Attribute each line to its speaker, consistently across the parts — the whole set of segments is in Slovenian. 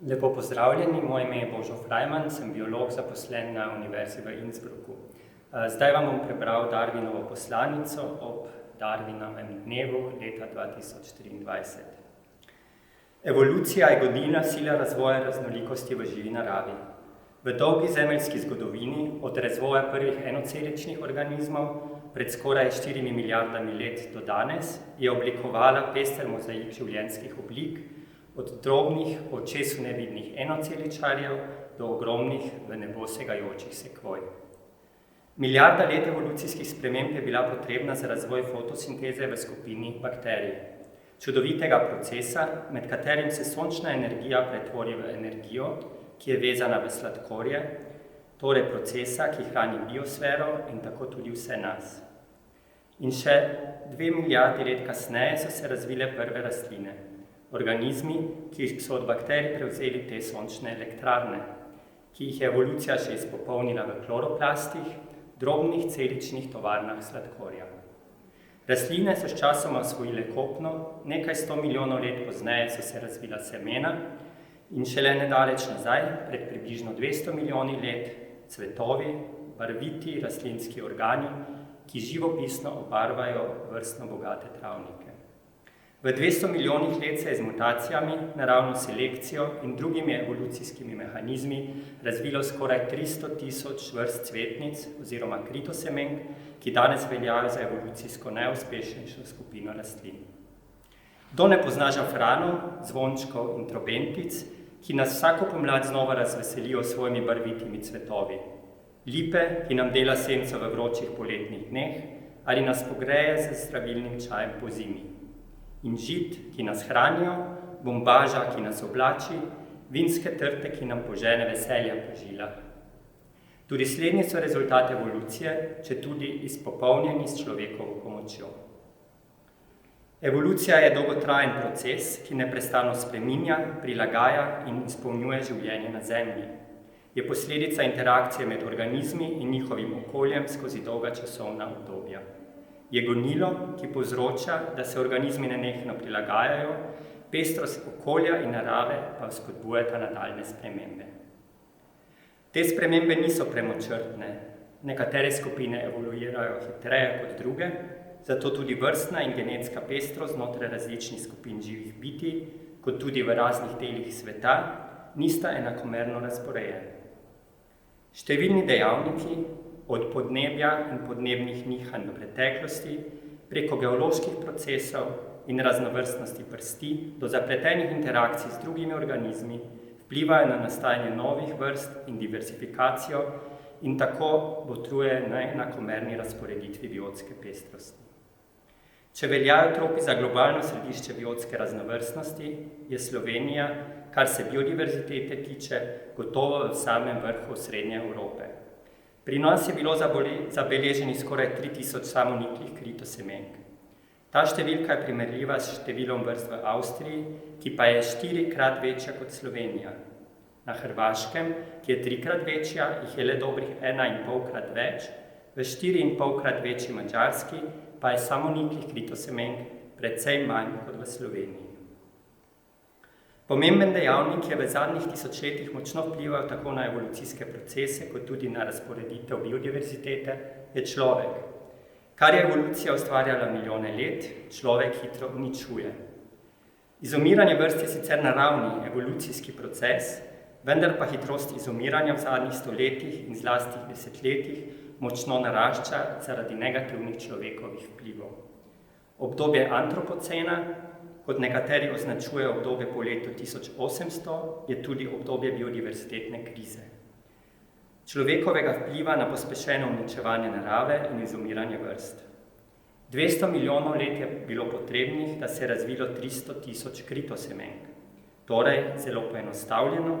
Speaker 1: Lepo pozdravljeni, moje ime je Božo Frajman, sem biolog zaposlen na Univerzi v Innsbrucku. Zdaj vam bom prebral Darwinovo poslanico ob Darwinovem dnevu leta 2023. Evolucija je gonilna sila razvoja raznolikosti v živi naravi. V dolgi zemeljski zgodovini, od razvoja prvih enoceličnih organizmov pred skoraj 4 milijardami let do danes, je oblikovala pester mozaik življenjskih oblik, od drobnih, očesu nevidnih enoceličarjev do ogromnih, v nebo segajočih sekvoj. Milijarda let evolucijskih sprememb je bila potrebna za razvoj fotosinteze v skupini bakterij. Čudovitega procesa, med katerim se sončna energija pretvori v energijo, ki je vezana v sladkorje, torej procesa, ki hrani biosfero in tako tudi vse nas. In še 2 milijardi let kasneje so se razvile prve rastline. Organizmi, ki so od bakterij prevzeli te sončne elektrarne, ki jih je evolucija še izpopolnila v kloroplastih, drobnih celičnih tovarnah sladkorja. Rastline so sčasoma osvojile kopno, nekaj 100 milijonov let pozneje so se razvila semena in šele nedaleč nazaj, pred približno 200 milijoni let, cvetovi, barviti rastlinski organi, ki živopisno obarvajo vrstno bogate travnike. V 200 milijonih let se je z mutacijami, naravno selekcijo in drugimi evolucijskimi mehanizmi razvilo skoraj 300 tisoč vrst cvetnic oziroma kritosemenk, ki danes veljajo za evolucijsko najuspešnejšo skupino rastlin. Kdo ne pozna žafranov, zvončkov in trobentic, ki nas vsako pomlad znova razveselijo s svojimi barvitimi cvetovi, lipe, ki nam dela senco v vročih poletnih dneh, ali nas pogreje z zdravilnim čajem po zimi. In žit, ki nas hranijo, bombaža, ki nas oblači, vinske trte, ki nam požene veselja po žilah. Tudi slednji so rezultat evolucije, četudi izpopolnjeni s človekovo pomočjo. Evolucija je dolgotrajen proces, ki neprestano spreminja, prilagaja in izpolnjuje življenje na Zemlji. Je posledica interakcije med organizmi in njihovim okoljem skozi dolga časovna obdobja. Je gonilo, ki povzroča, da se organizmi nenehno prilagajajo, pestrost okolja in narave pa vzpodbujata nadaljnje spremembe. Te spremembe niso premočrtne, nekatere skupine evoluirajo hitreje kot druge, zato tudi vrstna in genetska pestrost znotraj različnih skupin živih bitij, kot tudi v raznih delih sveta, nista enakomerno razporejeni. Številni dejavniki, od podnebja in podnebnih nihanj v preteklosti, preko geoloških procesov in raznovrstnosti prsti do zapletenih interakcij z drugimi organizmi, vplivajo na nastajanje novih vrst in diversifikacijo in tako botruje neenakomerni razporeditvi biotske pestrosti. Če veljajo tropi za globalno središče biotske raznovrstnosti, je Slovenija, kar se biodiverzitete tiče, gotovo v samem vrhu Srednje Evrope. Pri nas je bilo zabeleženih skoraj 3000 samoniklih kritosemenk. Ta številka je primerljiva s številom vrst v Avstriji, ki pa je 4-krat večja kot Slovenija. Na Hrvaškem, ki je 3-krat večja, jih je le dobrih 1,5-krat več, v 4,5-krat večji Madžarski pa je samoniklih kritosemenk precej manj kot v Sloveniji. Pomemben dejavnik je v zadnjih tisočletjih močno vplival tako na evolucijske procese, kot tudi na razporeditev biodiverzitete, je človek. Kar je evolucija ustvarjala milijone let, človek hitro uničuje. Izumiranje vrst je sicer naravni evolucijski proces, vendar pa hitrost izumiranja v zadnjih stoletjih in zlasti desetletjih močno narašča zaradi negativnih človekovih vplivov. Obdobje antropocena, kot nekateri označujejo obdobje po letu 1800, je tudi obdobje biodiverzitetne krize. Človekovega vpliva na pospešeno uničevanje narave in izumiranje vrst. 200 milijonov let je bilo potrebnih, da se je razvilo 300 tisoč kritosemenk. Torej, zelo poenostavljeno,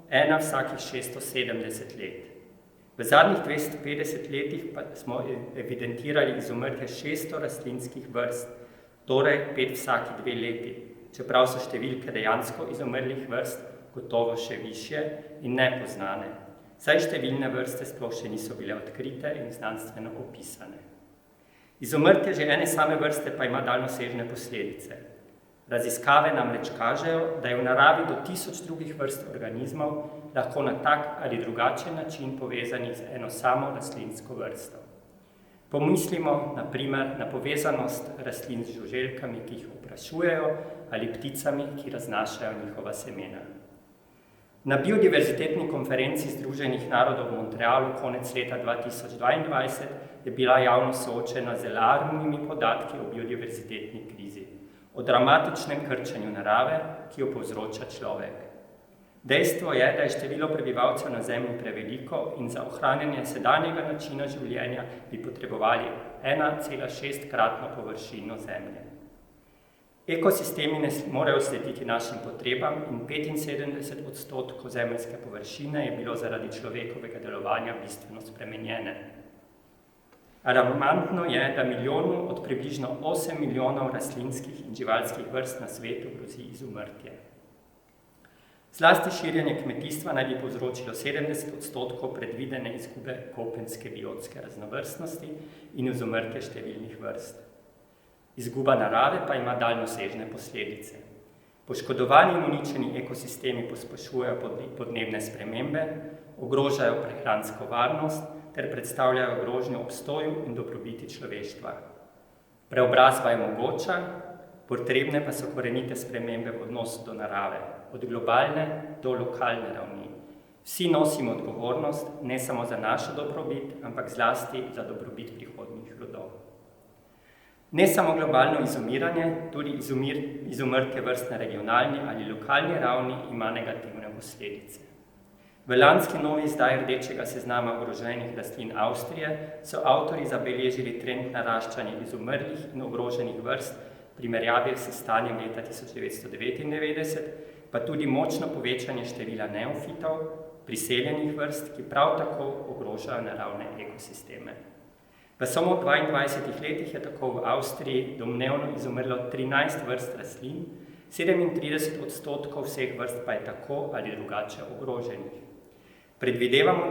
Speaker 1: ena vsakih 670 let. V zadnjih 250 letih pa smo evidentirali izumrtje 600 rastlinskih vrst, torej 5 vsaki 2 leti, čeprav so številke dejansko izumrlih vrst gotovo še višje in nepoznane, saj številne vrste sploh še niso bile odkrite in znanstveno opisane. Izumrtje že ene same vrste pa ima daljnosežne posledice. Raziskave namreč kažejo, da je v naravi do 1000 drugih vrst organizmov lahko na tak ali drugačen način povezanih z eno samo rastlinsko vrsto. Pomislimo, na primer, na povezanost rastlin z žuželkami, ki jih oprašujejo, ali pticami, ki raznašajo njihova semena. Na biodiverzitetni konferenci Združenih narodov v Montrealu konec leta 2022 je bila javnost soočena z alarmnimi podatki o biodiverzitetni krizi, o dramatičnem krčenju narave, ki jo povzroča človek. Dejstvo je, da je število prebivalcev na Zemlji preveliko in za ohranjanje sedanjega načina življenja bi potrebovali 1,6-kratno površino Zemlje. Ekosistemi ne morejo slediti našim potrebam in 75% zemeljske površine je bilo zaradi človekovega delovanja bistveno spremenjene. Alarmantno je, da milijonu od približno 8 milijonov rastlinskih in živalskih vrst na svetu grozi izumrtje. Zlasti širjenje kmetijstva naj bi povzročilo 70% predvidene izgube kopenske biotske raznovrstnosti in izumrtje številnih vrst. Izguba narave pa ima daljnosežne posledice. Poškodovani in uničeni ekosistemi pospešujejo podnebne spremembe, ogrožajo prehransko varnost ter predstavljajo grožnjo obstoju in dobrobiti človeštva. Preobrazba je mogoča, potrebne pa so korenite spremembe v odnosu do narave, od globalne do lokalne ravni. Vsi nosimo odgovornost ne samo za našo dobrobit, ampak zlasti za dobrobit prihodnjih rodov. Ne samo globalno izumiranje, tudi izumrtje vrst na regionalni ali lokalni ravni ima negativne posledice. V lanski novi izdaji rdečega seznama ogroženih rastlin Avstrije so avtorji zabeležili trend naraščanja izumrlih in ogroženih vrst v primerjavi s stanjem leta 1999, pa tudi močno povečanje števila neofitov, priseljenih vrst, ki prav tako ogrožajo naravne ekosisteme. V samo 22 letih je tako v Avstriji domnevno izumrlo 13 vrst rastlin, 37% vseh vrst pa je tako ali drugače ogroženih. Predvidevamo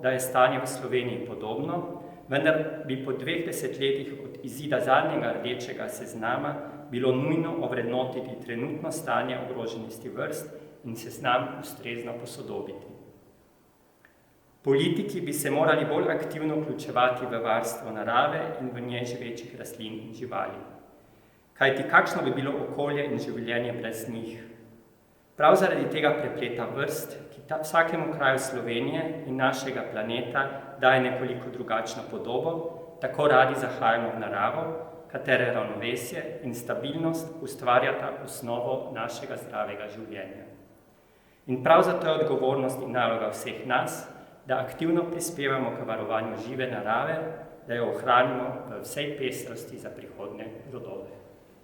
Speaker 1: da je stanje v Sloveniji podobno, vendar bi po 2 desetletjih od izida zadnjega rdečega seznama bilo nujno ovrednotiti trenutno stanje ogroženosti vrst in seznam ustrezno posodobiti. Politiki bi se morali bolj aktivno vključevati v varstvo narave in v njej živečih rastlin in živali. Kajti kakšno bi bilo okolje in življenje brez njih? Prav zaradi tega prepleta vrst, ki vsakemu kraju Slovenije in našega planeta daje nekoliko drugačno podobo, tako radi zahajamo v naravo, katere ravnovesje in stabilnost ustvarjata osnovo našega zdravega življenja. In prav zato je odgovornost in naloga vseh nas, da aktivno prispevamo k varovanju žive narave, da jo ohranimo v vsej pestrosti za prihodnje rodove.